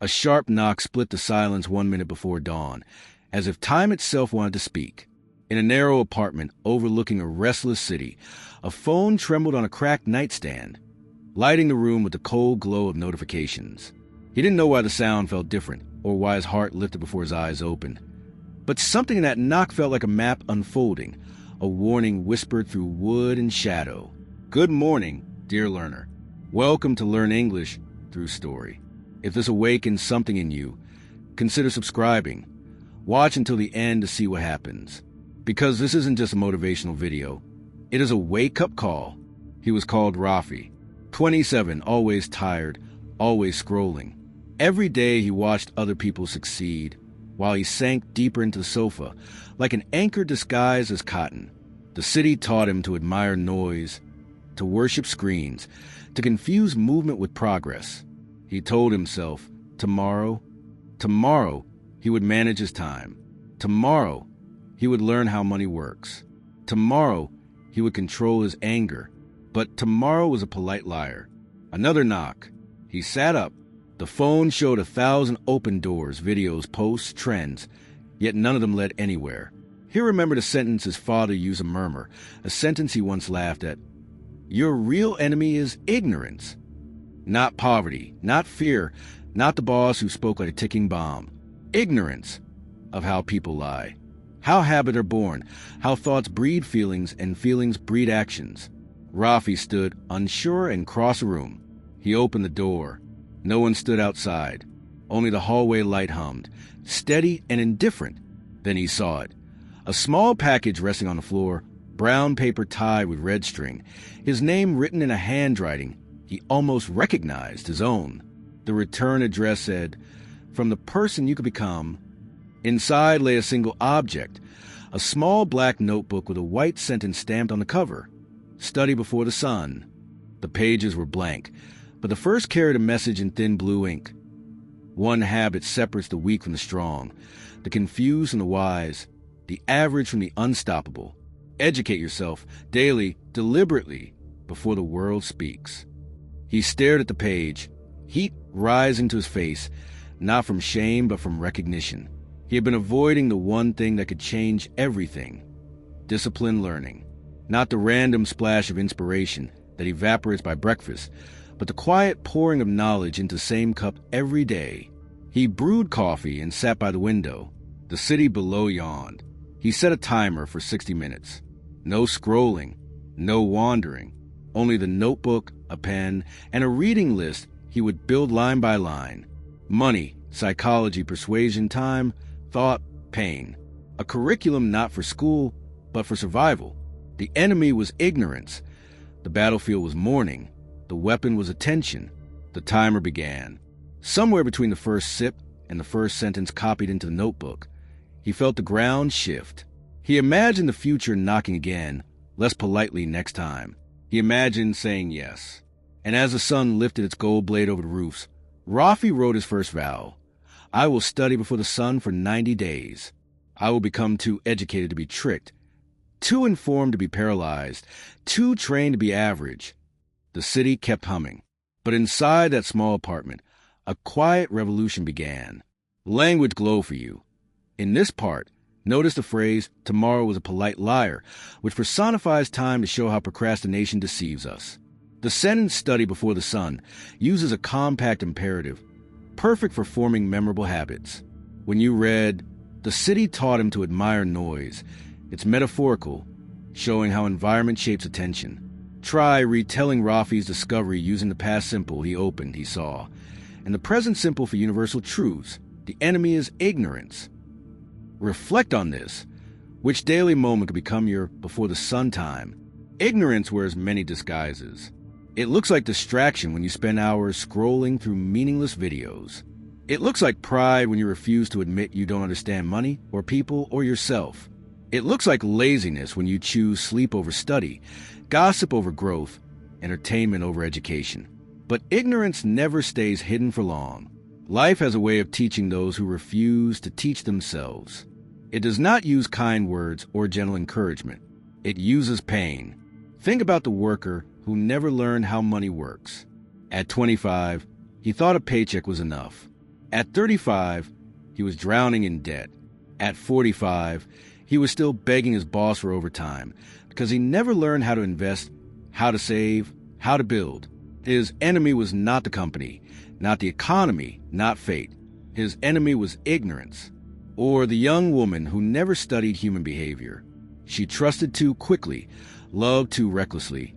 A sharp knock split the silence 1 minute before dawn, as if time itself wanted to speak. In a narrow apartment overlooking a restless city, a phone trembled on a cracked nightstand, lighting the room with the cold glow of notifications. He didn't know why the sound felt different, or why his heart lifted before his eyes opened. But something in that knock felt like a map unfolding, a warning whispered through wood and shadow. Good morning, dear learner. Welcome to Learn English Through Story. If this awakens something in you, consider subscribing. Watch until the end to see what happens. Because this isn't just a motivational video. It is a wake-up call. He was called Rafi. 27, always tired, always scrolling. Every day he watched other people succeed, while he sank deeper into the sofa, like an anchor disguised as cotton. The city taught him to admire noise, to worship screens, to confuse movement with progress. He told himself, tomorrow, he would manage his time. Tomorrow, he would learn how money works. Tomorrow, he would control his anger. But tomorrow was a polite liar. Another knock. He sat up. The phone showed 1,000 open doors, videos, posts, trends, yet none of them led anywhere. He remembered a sentence his father used, a murmur, a sentence he once laughed at. Your real enemy is ignorance. Not poverty, not fear, not the boss who spoke like a ticking bomb. Ignorance of how people lie, how habits are born, how thoughts breed feelings and feelings breed actions. Rafi stood unsure and crossed the room. He opened the door. No one stood outside. Only the hallway light hummed, steady and indifferent. Then he saw it. A small package resting on the floor, brown paper tied with red string, his name written in a handwriting he almost recognized his own. The return address said, "From the person you could become." Inside lay a single object, a small black notebook with a white sentence stamped on the cover. Study before the sun. The pages were blank, but the first carried a message in thin blue ink. One habit separates the weak from the strong, the confused from the wise, the average from the unstoppable. Educate yourself daily, deliberately, before the world speaks. He stared at the page, heat rising to his face, not from shame but from recognition. He had been avoiding the one thing that could change everything. Disciplined learning. Not the random splash of inspiration that evaporates by breakfast, but the quiet pouring of knowledge into the same cup every day. He brewed coffee and sat by the window. The city below yawned. He set a timer for 60 minutes. No scrolling, no wandering, only the notebook, a pen, and a reading list he would build line by line. Money, psychology, persuasion, time, thought, pain. A curriculum not for school, but for survival. The enemy was ignorance. The battlefield was mourning. The weapon was attention. The timer began. Somewhere between the first sip and the first sentence copied into the notebook, he felt the ground shift. He imagined the future knocking again, less politely next time. He imagined saying yes. And as the sun lifted its gold blade over the roofs, Rafi wrote his first vow. I will study before the sun for 90 days. I will become too educated to be tricked, too informed to be paralyzed, too trained to be average. The city kept humming. But inside that small apartment, a quiet revolution began. Language glowed for you. In this part, notice the phrase, tomorrow was a polite liar, which personifies time to show how procrastination deceives us. The sentence study before the sun uses a compact imperative, perfect for forming memorable habits. When you read, the city taught him to admire noise, it's metaphorical, showing how environment shapes attention. Try retelling Rafi's discovery using the past simple he saw, and the present simple for universal truths. The enemy is ignorance. Reflect on this. Which daily moment could become your before the sun time? Ignorance wears many disguises. It looks like distraction when you spend hours scrolling through meaningless videos. It looks like pride when you refuse to admit you don't understand money or people or yourself. It looks like laziness when you choose sleep over study, gossip over growth, entertainment over education. But ignorance never stays hidden for long. Life has a way of teaching those who refuse to teach themselves. It does not use kind words or gentle encouragement. It uses pain. Think about the worker who never learned how money works. At 25, he thought a paycheck was enough. At 35, he was drowning in debt. At 45, he was still begging his boss for overtime because he never learned how to invest, how to save, how to build. His enemy was not the company, not the economy, not fate. His enemy was ignorance, or the young woman who never studied human behavior. She trusted too quickly, loved too recklessly,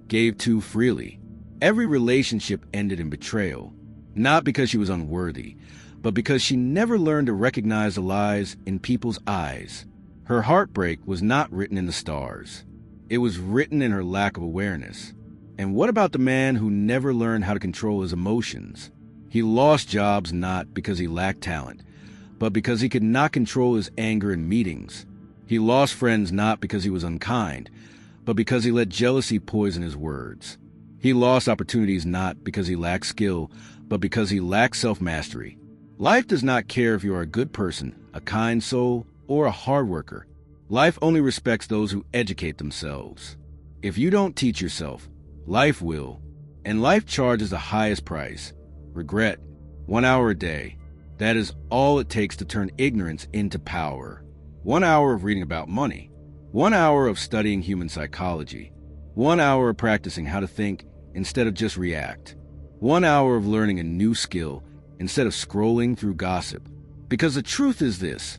gave too freely. Every relationship ended in betrayal, not because she was unworthy, but because she never learned to recognize the lies in people's eyes. Her heartbreak was not written in the stars. It was written in her lack of awareness. And what about the man who never learned how to control his emotions? He lost jobs not because he lacked talent, but because he could not control his anger in meetings. He lost friends not because he was unkind, but because he let jealousy poison his words. He lost opportunities not because he lacked skill, but because he lacked self-mastery. Life does not care if you are a good person, a kind soul, or a hard worker. Life only respects those who educate themselves. If you don't teach yourself, life will, and life charges the highest price. Regret, 1 hour a day. That is all it takes to turn ignorance into power. 1 hour of reading about money. 1 hour of studying human psychology. 1 hour of practicing how to think instead of just react. 1 hour of learning a new skill instead of scrolling through gossip. Because the truth is this: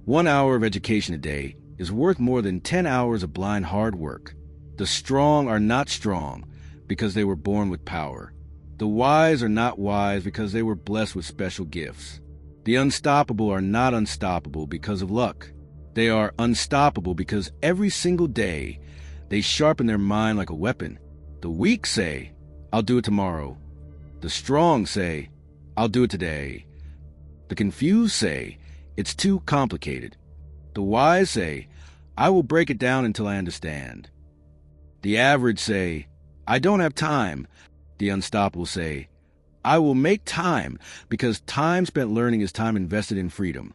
1 hour of education a day is worth more than 10 hours of blind hard work. The strong are not strong because they were born with power. The wise are not wise because they were blessed with special gifts. The unstoppable are not unstoppable because of luck. They are unstoppable because every single day they sharpen their mind like a weapon. The weak say, "I'll do it tomorrow." The strong say, "I'll do it today." The confused say, "It's too complicated." The wise say, "I will break it down until I understand." The average say, "I don't have time." The unstoppable say, "I will make time," because time spent learning is time invested in freedom.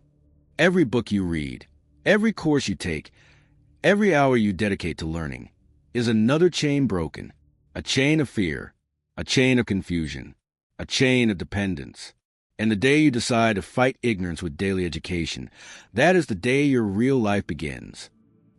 Every book you read, every course you take, every hour you dedicate to learning is another chain broken. A chain of fear, a chain of confusion, a chain of dependence. And the day you decide to fight ignorance with daily education, that is the day your real life begins.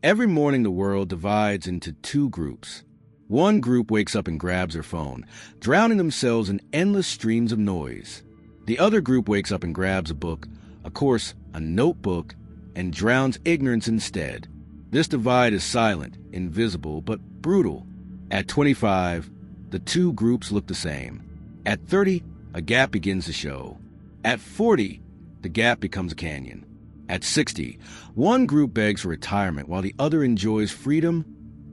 Every morning the world divides into two groups. One group wakes up and grabs their phone, drowning themselves in endless streams of noise. The other group wakes up and grabs a book, a course, a notebook, and drowns ignorance instead. This divide is silent, invisible, but brutal. At 25, the two groups look the same. At 30, a gap begins to show. At 40, the gap becomes a canyon. At 60, one group begs for retirement while the other enjoys freedom,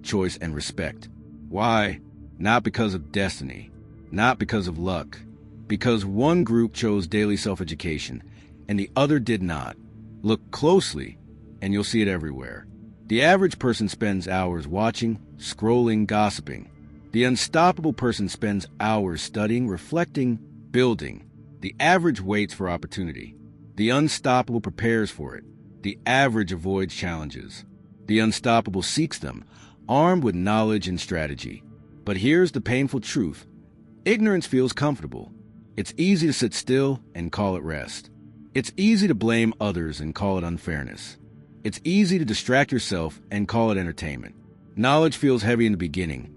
choice, and respect. Why? Not because of destiny, not because of luck, because one group chose daily self-education and the other did not. Look closely and you'll see it everywhere. The average person spends hours watching, scrolling, gossiping. The unstoppable person spends hours studying, reflecting, building. The average waits for opportunity. The unstoppable prepares for it. The average avoids challenges. The unstoppable seeks them, armed with knowledge and strategy. But here's the painful truth. Ignorance feels comfortable. It's easy to sit still and call it rest. It's easy to blame others and call it unfairness. It's easy to distract yourself and call it entertainment. Knowledge feels heavy in the beginning.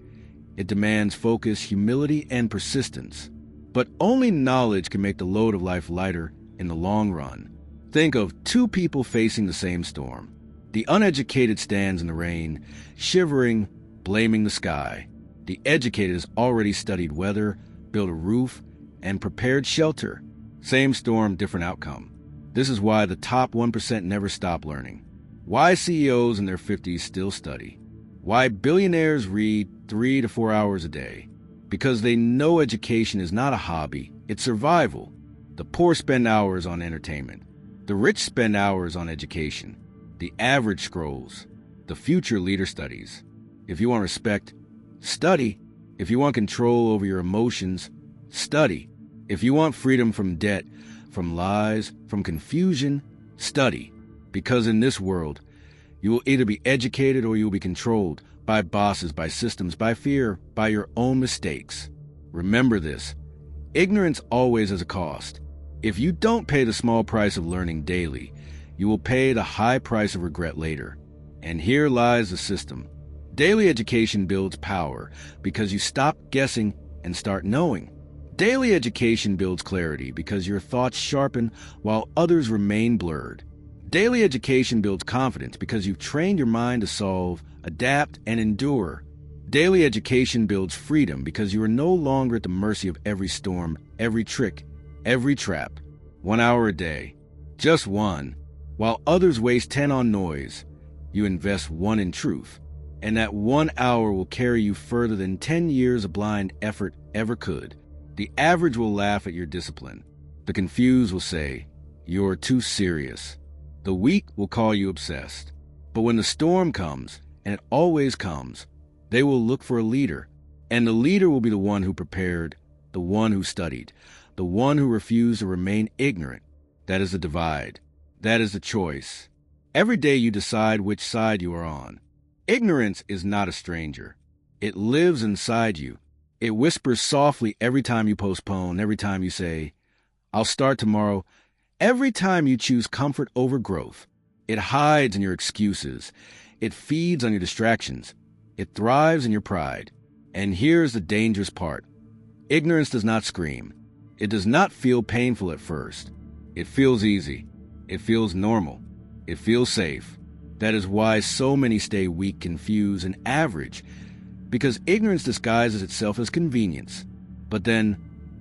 It demands focus, humility, and persistence. But only knowledge can make the load of life lighter in the long run. Think of two people facing the same storm. The uneducated stands in the rain, shivering, blaming the sky. The educated has already studied weather, built a roof, and prepared shelter. Same storm, different outcome. This is why the top 1% never stop learning. Why CEOs in their 50s still study. Why billionaires read 3 to 4 hours a day. Because they know education is not a hobby, it's survival. The poor spend hours on entertainment. The rich spend hours on education. The average scrolls. The future leader studies. If you want respect, study. If you want control over your emotions, study. If you want freedom from debt, from lies, from confusion, study. Because in this world, you will either be educated or you will be controlled by bosses, by systems, by fear, by your own mistakes. Remember this. Ignorance always has a cost. If you don't pay the small price of learning daily, you will pay the high price of regret later. And here lies the system. Daily education builds power because you stop guessing and start knowing. Daily education builds clarity because your thoughts sharpen while others remain blurred. Daily education builds confidence because you've trained your mind to solve, adapt, and endure. Daily education builds freedom because you are no longer at the mercy of every storm, every trick, every trap. 1 hour a day, just one. While others waste 10 on noise, you invest 1 in truth. And that 1 hour will carry you further than 10 years of blind effort ever could. The average will laugh at your discipline. The confused will say, "You're too serious." The weak will call you obsessed. But when the storm comes, and it always comes, they will look for a leader. And the leader will be the one who prepared, the one who studied, the one who refused to remain ignorant. That is the divide. That is the choice. Every day you decide which side you are on. Ignorance is not a stranger. It lives inside you. It whispers softly every time you postpone, every time you say, "I'll start tomorrow," every time you choose comfort over growth. It hides in your excuses. It feeds on your distractions. It thrives in your pride. And here's the dangerous part. Ignorance does not scream. It does not feel painful at first. It feels easy. It feels normal. It feels safe. That is why so many stay weak, confused, and average, because ignorance disguises itself as convenience. But then,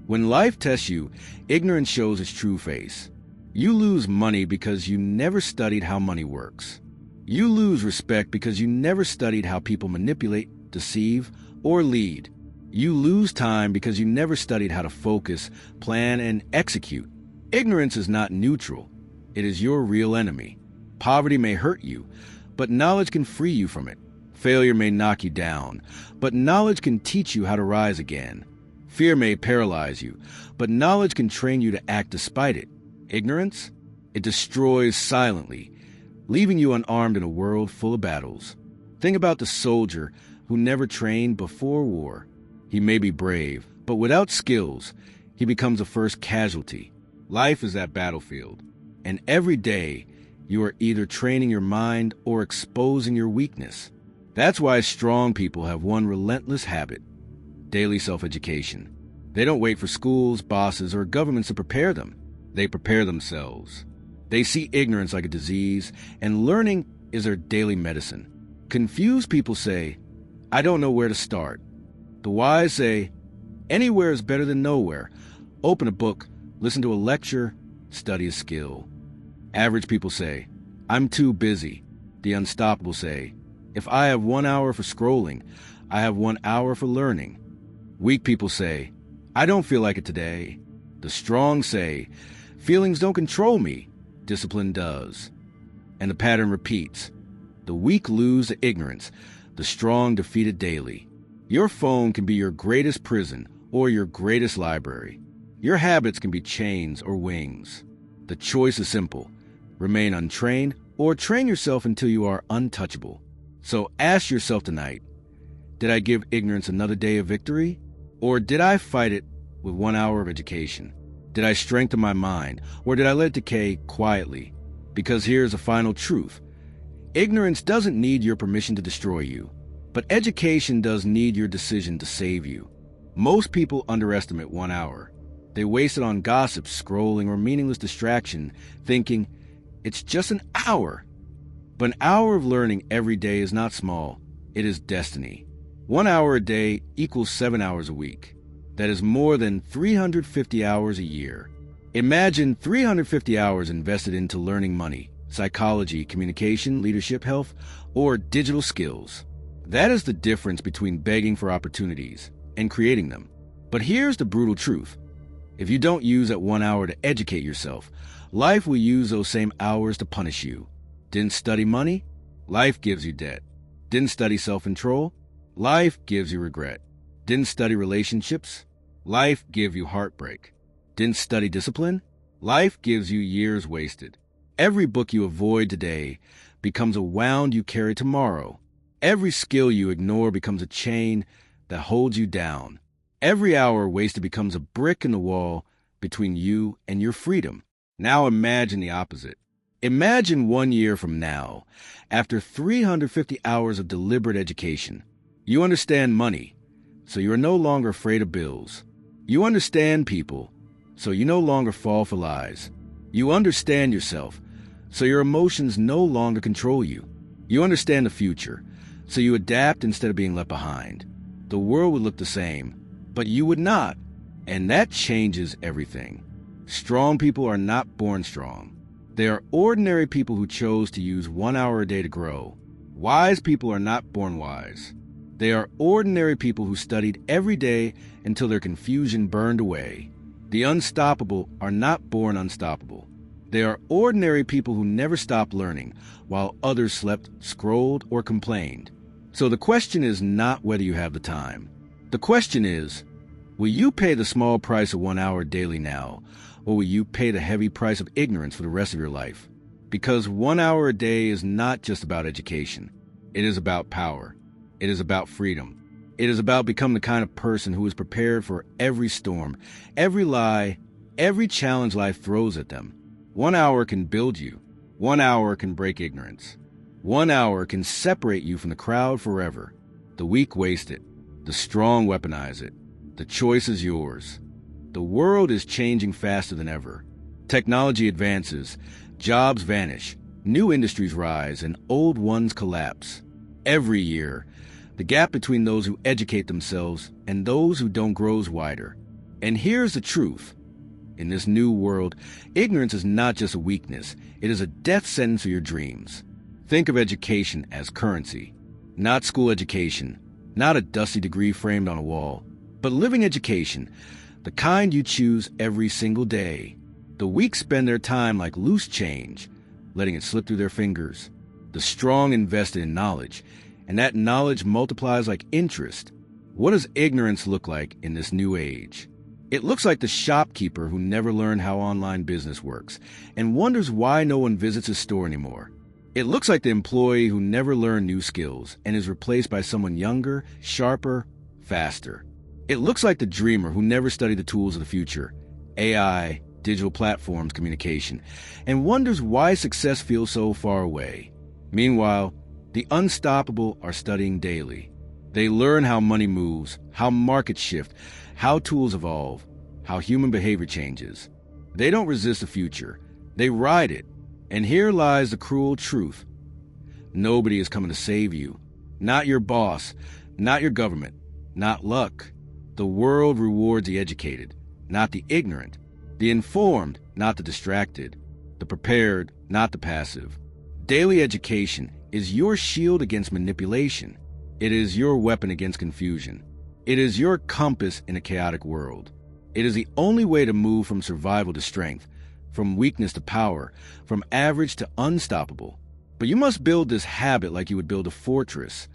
when life tests you, ignorance shows its true face. You lose money because you never studied how money works. You lose respect because you never studied how people manipulate, deceive, or lead. You lose time because you never studied how to focus, plan, and execute. Ignorance is not neutral. It is your real enemy. Poverty may hurt you, but knowledge can free you from it. Failure may knock you down, but knowledge can teach you how to rise again. Fear may paralyze you, but knowledge can train you to act despite it. Ignorance? It destroys silently, leaving you unarmed in a world full of battles. Think about the soldier who never trained before war. He may be brave, but without skills, he becomes the first casualty. Life is that battlefield, and every day you are either training your mind or exposing your weakness. That's why strong people have one relentless habit: daily self-education. They don't wait for schools, bosses, or governments to prepare them. They prepare themselves. They see ignorance like a disease, and learning is their daily medicine. Confused people say, "I don't know where to start." The wise say, "Anywhere is better than nowhere." Open a book, listen to a lecture, study a skill. Average people say, "I'm too busy." The unstoppable say, "If I have 1 hour for scrolling, I have 1 hour for learning." Weak people say, "I don't feel like it today." The strong say, "Feelings don't control me. Discipline does." And the pattern repeats. The weak lose to ignorance. The strong defeat it daily. Your phone can be your greatest prison or your greatest library. Your habits can be chains or wings. The choice is simple. Remain untrained or train yourself until you are untouchable. So ask yourself tonight, did I give ignorance another day of victory? Or did I fight it with 1 hour of education? Did I strengthen my mind, or did I let it decay quietly? Because here's the final truth. Ignorance doesn't need your permission to destroy you, but education does need your decision to save you. Most people underestimate 1 hour. They waste it on gossip, scrolling, or meaningless distraction, thinking, it's just an hour. But an hour of learning every day is not small. It is destiny. 1 hour a day equals 7 hours a week. That is more than 350 hours a year. Imagine 350 hours invested into learning money, psychology, communication, leadership, health, or digital skills. That is the difference between begging for opportunities and creating them. But here's the brutal truth. If you don't use that 1 hour to educate yourself, life will use those same hours to punish you. Didn't study money? Life gives you debt. Didn't study self-control? Life gives you regret. Didn't study relationships? Life gives you heartbreak. Didn't study discipline? Life gives you years wasted. Every book you avoid today becomes a wound you carry tomorrow. Every skill you ignore becomes a chain that holds you down. Every hour wasted becomes a brick in the wall between you and your freedom. Now imagine the opposite. Imagine 1 year from now, after 350 hours of deliberate education. You understand money, so you are no longer afraid of bills. You understand people, so you no longer fall for lies. You understand yourself, so your emotions no longer control you. You understand the future, so you adapt instead of being left behind. The world would look the same, but you would not, and that changes everything. Strong people are not born strong. They are ordinary people who chose to use 1 hour a day to grow. Wise people are not born wise. They are ordinary people who studied every day until their confusion burned away. The unstoppable are not born unstoppable. They are ordinary people who never stopped learning while others slept, scrolled, or complained. So the question is not whether you have the time. The question is, will you pay the small price of 1 hour daily now, or will you pay the heavy price of ignorance for the rest of your life? Because 1 hour a day is not just about education. It is about power. It is about freedom. It is about becoming the kind of person who is prepared for every storm, every lie, every challenge life throws at them. 1 hour can build you. 1 hour can break ignorance. 1 hour can separate you from the crowd forever. The weak waste it. The strong weaponize it. The choice is yours. The world is changing faster than ever. Technology advances, jobs vanish, new industries rise, and old ones collapse. Every year, the gap between those who educate themselves and those who don't grows wider. And here's the truth. In this new world, ignorance is not just a weakness, it is a death sentence for your dreams. Think of education as currency. Not school education, not a dusty degree framed on a wall, but living education, the kind you choose every single day. The weak spend their time like loose change, letting it slip through their fingers. The strong invest in knowledge, and that knowledge multiplies like interest. What does ignorance look like in this new age? It looks like the shopkeeper who never learned how online business works and wonders why no one visits his store anymore. It looks like the employee who never learned new skills and is replaced by someone younger, sharper, faster. It looks like the dreamer who never studied the tools of the future, AI, digital platforms, communication, and wonders why success feels so far away. Meanwhile, the unstoppable are studying daily. They learn how money moves, how markets shift, how tools evolve, how human behavior changes. They don't resist the future. They ride it. And here lies the cruel truth. Nobody is coming to save you. Not your boss, not your government, not luck. The world rewards the educated, not the ignorant, the informed, not the distracted, the prepared, not the passive. Daily education is your shield against manipulation. It is your weapon against confusion. It is your compass in a chaotic world. It is the only way to move from survival to strength, from weakness to power, from average to unstoppable. But you must build this habit like you would build a fortress.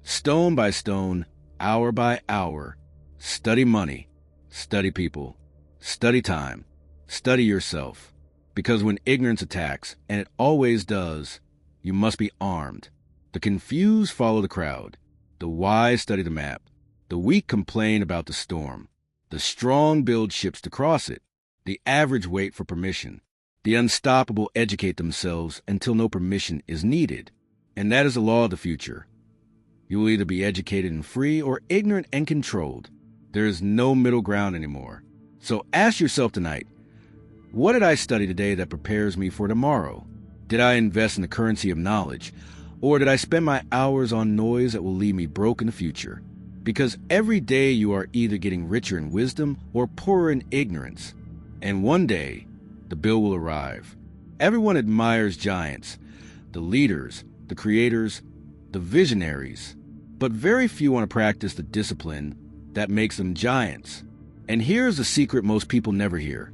Stone by stone, hour by hour. Study money, study people, study time, study yourself. Because when ignorance attacks, and it always does, you must be armed. The confused follow the crowd. The wise study the map. The weak complain about the storm. The strong build ships to cross it. The average wait for permission. The unstoppable educate themselves until no permission is needed. And that is the law of the future. You will either be educated and free or ignorant and controlled. There is no middle ground anymore. So ask yourself tonight, what did I study today that prepares me for tomorrow? Did I invest in the currency of knowledge? Or did I spend my hours on noise that will leave me broke in the future? Because every day you are either getting richer in wisdom or poorer in ignorance. And one day, the bill will arrive. Everyone admires giants, the leaders, the creators, the visionaries. But very few want to practice the discipline that makes them giants. And here's the secret most people never hear.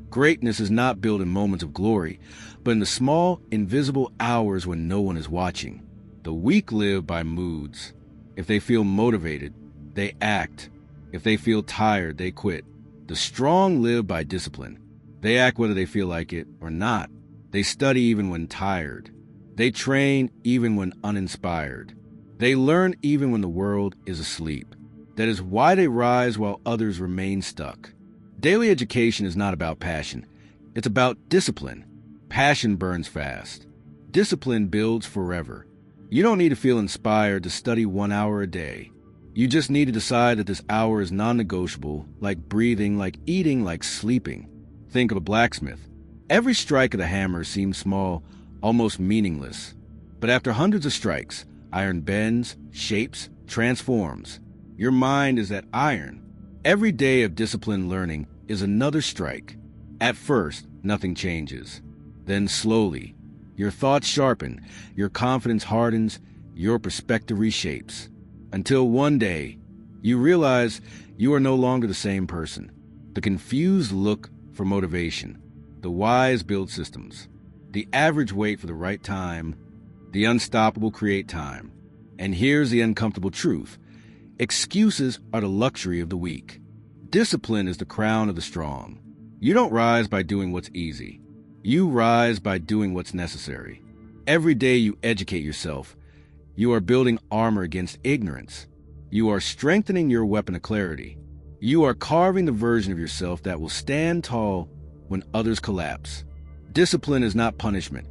Greatness is not built in moments of glory, but in the small, invisible hours when no one is watching. The weak live by moods. If they feel motivated, they act. If they feel tired, they quit. The strong live by discipline. They act whether they feel like it or not. They study even when tired. They train even when uninspired. They learn even when the world is asleep. That is why they rise while others remain stuck. Daily education is not about passion. It's about discipline. Passion burns fast. Discipline builds forever. You don't need to feel inspired to study 1 hour a day. You just need to decide that this hour is non-negotiable, like breathing, like eating, like sleeping. Think of a blacksmith. Every strike of the hammer seems small, almost meaningless. But after hundreds of strikes, iron bends, shapes, transforms. Your mind is that iron. Every day of disciplined learning is another strike. At first, nothing changes. Then slowly, your thoughts sharpen, your confidence hardens, your perspective reshapes. Until one day, you realize you are no longer the same person. The confused look for motivation. The wise build systems. The average wait for the right time. The unstoppable create time. And here's the uncomfortable truth. Excuses are the luxury of the weak. Discipline is the crown of the strong. You don't rise by doing what's easy. You rise by doing what's necessary. Every day you educate yourself, you are building armor against ignorance. You are strengthening your weapon of clarity. You are carving the version of yourself that will stand tall when others collapse. Discipline is not punishment.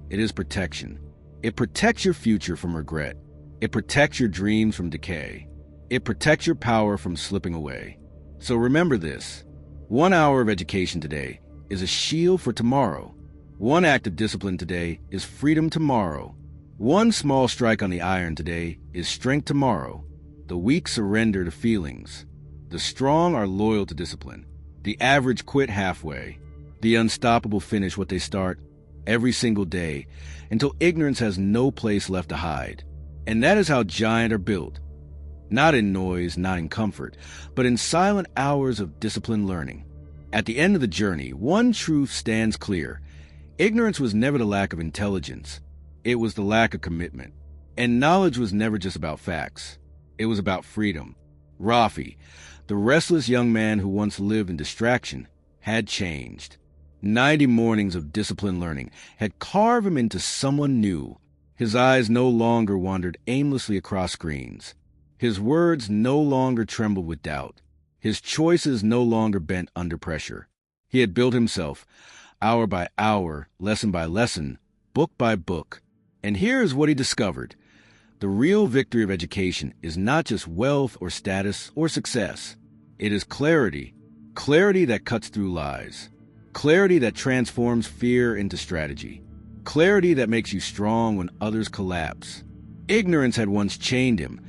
It is protection. It protects your future from regret. It protects your dreams from decay. It protects your power from slipping away. So remember this. 1 hour of education today is a shield for tomorrow. 1 act of discipline today is freedom tomorrow. 1 small strike on the iron today is strength tomorrow. The weak surrender to feelings. The strong are loyal to discipline. The average quit halfway. The unstoppable finish what they start every single day until ignorance has no place left to hide. And that is how giants are built. Not in noise, not in comfort, but in silent hours of disciplined learning. At the end of the journey, one truth stands clear. Ignorance was never the lack of intelligence. It was the lack of commitment. And knowledge was never just about facts. It was about freedom. Rafi, the restless young man who once lived in distraction, had changed. 90 mornings of disciplined learning had carved him into someone new. His eyes no longer wandered aimlessly across screens. His words no longer trembled with doubt. His choices no longer bent under pressure. He had built himself, hour by hour, lesson by lesson, book by book. And here is what he discovered. The real victory of education is not just wealth or status or success. It is clarity. Clarity that cuts through lies. Clarity that transforms fear into strategy. Clarity that makes you strong when others collapse. Ignorance had once chained him,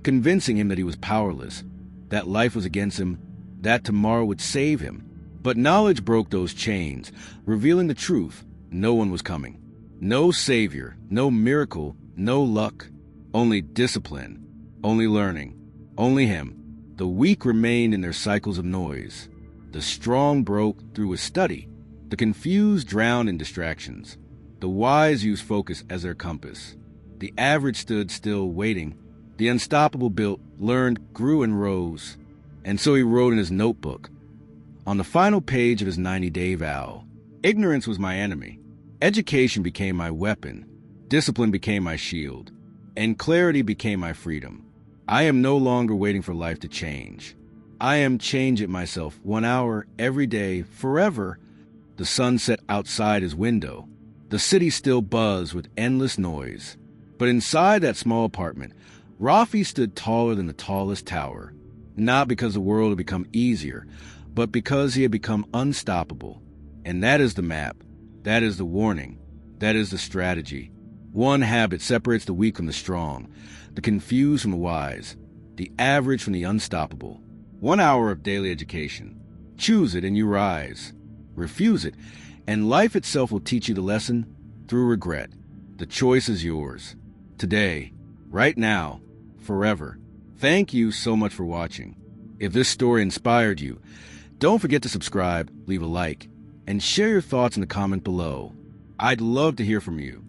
convincing him that he was powerless, that life was against him, that tomorrow would save him. But knowledge broke those chains, revealing the truth. No one was coming. No savior, no miracle, no luck. Only discipline, only learning, only him. The weak remained in their cycles of noise. The strong broke through a study. The confused drowned in distractions. The wise used focus as their compass. The average stood still, waiting. The unstoppable built, learned, grew, and rose. And so he wrote in his notebook, on the final page of his 90-day vow, ignorance was my enemy. Education became my weapon. Discipline became my shield. And clarity became my freedom. I am no longer waiting for life to change. I am changing myself 1 hour every day, forever. The sun set outside his window. The city still buzzed with endless noise. But inside that small apartment, Rafi stood taller than the tallest tower. Not because the world had become easier, but because he had become unstoppable. And that is the map. That is the warning. That is the strategy. One habit separates the weak from the strong, the confused from the wise, the average from the unstoppable. 1 hour of daily education. Choose it and you rise. Refuse it, and life itself will teach you the lesson through regret. The choice is yours. Today, right now, forever. Thank you so much for watching. If this story inspired you, don't forget to subscribe, leave a like, and share your thoughts in the comment below. I'd love to hear from you.